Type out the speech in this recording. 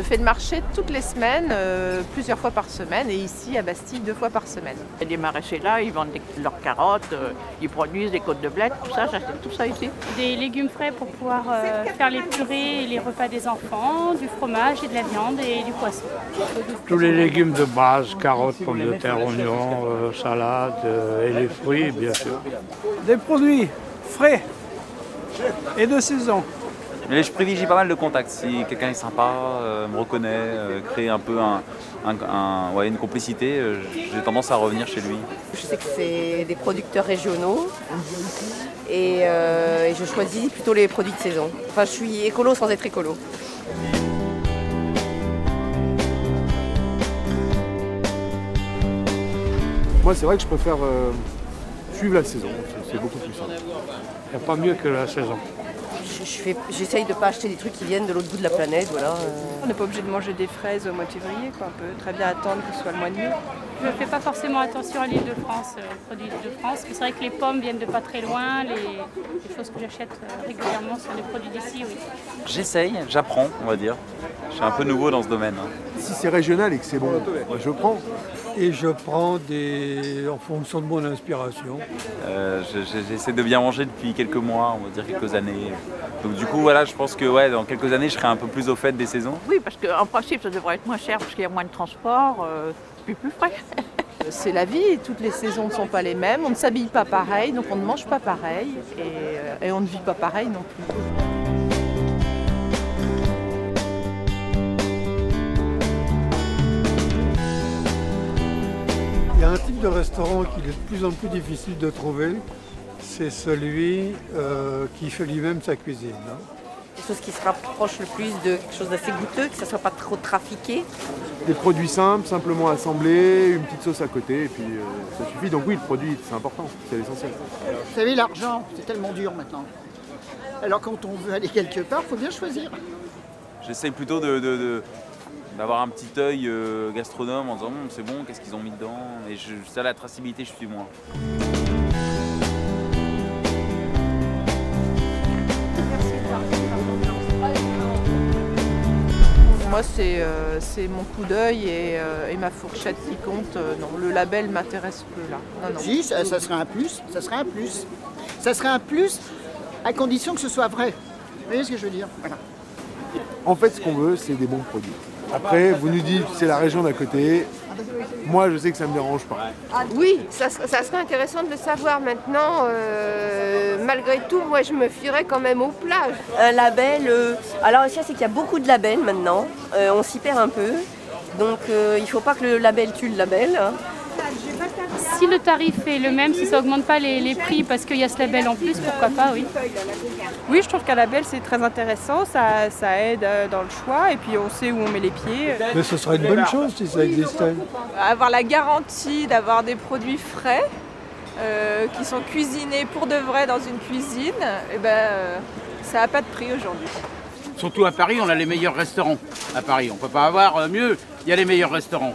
fais le marché toutes les semaines, plusieurs fois par semaine, et ici à Bastille 2 fois par semaine. Il y a des maraîchers là, ils vendent leurs carottes, ils produisent des côtes de bled, tout ça, j'achète tout ça ici. Des légumes frais pour pouvoir faire les purées et les repas des enfants, du fromage et de la viande et du poisson. Tous les légumes de base, carottes, pommes de terre, oignons, salades et les fruits, bien sûr. Des produits frais et de saison. Mais je privilégie pas mal le contact. Si quelqu'un est sympa, me reconnaît, crée un peu une complicité, j'ai tendance à revenir chez lui. Je sais que c'est des producteurs régionaux et je choisis plutôt les produits de saison. Enfin, je suis écolo sans être écolo. Moi, c'est vrai que je préfère suivre la saison. C'est beaucoup plus simple. Il n'y a pas mieux que la saison. J'essaye de ne pas acheter des trucs qui viennent de l'autre bout de la planète. Voilà. On n'est pas obligé de manger des fraises au mois de février, quoi. On peut très bien attendre que ce soit le mois de mai. Je ne fais pas forcément attention à l'île de France, aux produits de France. C'est vrai que les pommes viennent de pas très loin. Les choses que j'achète régulièrement sont des produits d'ici, oui. J'essaye, j'apprends, on va dire. Je suis un peu nouveau dans ce domaine. Si c'est régional et que c'est bon, moi, je prends. Et je prends en fonction de mon inspiration. J'essaie de bien manger depuis quelques mois, on va dire quelques années. Donc du coup, voilà, je pense que dans quelques années, je serai un peu plus au fait des saisons. Oui, parce qu'en principe, ça devrait être moins cher parce qu'il y a moins de transport, puis plus frais. C'est la vie, toutes les saisons ne sont pas les mêmes, on ne s'habille pas pareil, donc on ne mange pas pareil, et on ne vit pas pareil non plus. Il y a un type de restaurant qu'il est de plus en plus difficile de trouver, c'est celui qui fait lui-même sa cuisine. Quelque chose qui se rapproche le plus de quelque chose d'assez goûteux, que ça ne soit pas trop trafiqué. Des produits simples, simplement assemblés, une petite sauce à côté, et puis ça suffit. Donc oui, le produit, c'est important, c'est l'essentiel. Vous savez, l'argent, c'est tellement dur maintenant. Alors quand on veut aller quelque part, il faut bien choisir. J'essaie plutôt d'avoir un petit œil gastronome en disant c'est bon, qu'est-ce qu'ils ont mis dedans. Et ça, la traçabilité, je suis moins. Moi, c'est mon coup d'œil et ma fourchette qui compte. Non, le label m'intéresse peu là. Non. Si, ça serait un plus, ça serait un plus. Ça serait un plus à condition que ce soit vrai. Vous voyez ce que je veux dire? Voilà. En fait, ce qu'on veut, c'est des bons produits. Après, vous nous dites c'est la région d'à côté. Moi, je sais que ça ne me dérange pas. Oui, ça serait intéressant de le savoir maintenant. Malgré tout, moi, je me fierais quand même aux plages. Un label, alors aussi, c'est qu'il y a beaucoup de labels maintenant. On s'y perd un peu. Donc, il ne faut pas que le label tue le label. Si le tarif est le même, si ça n'augmente pas les prix parce qu'il y a ce label en plus, pourquoi pas, oui. Oui, je trouve qu'un label, c'est très intéressant. Ça aide dans le choix et puis on sait où on met les pieds. Mais ce serait une bonne chose si ça existait. Avoir la garantie d'avoir des produits frais qui sont cuisinés pour de vrai dans une cuisine, ça n'a pas de prix aujourd'hui. Surtout à Paris, on a les meilleurs restaurants. À Paris, on ne peut pas avoir mieux. Il y a les meilleurs restaurants.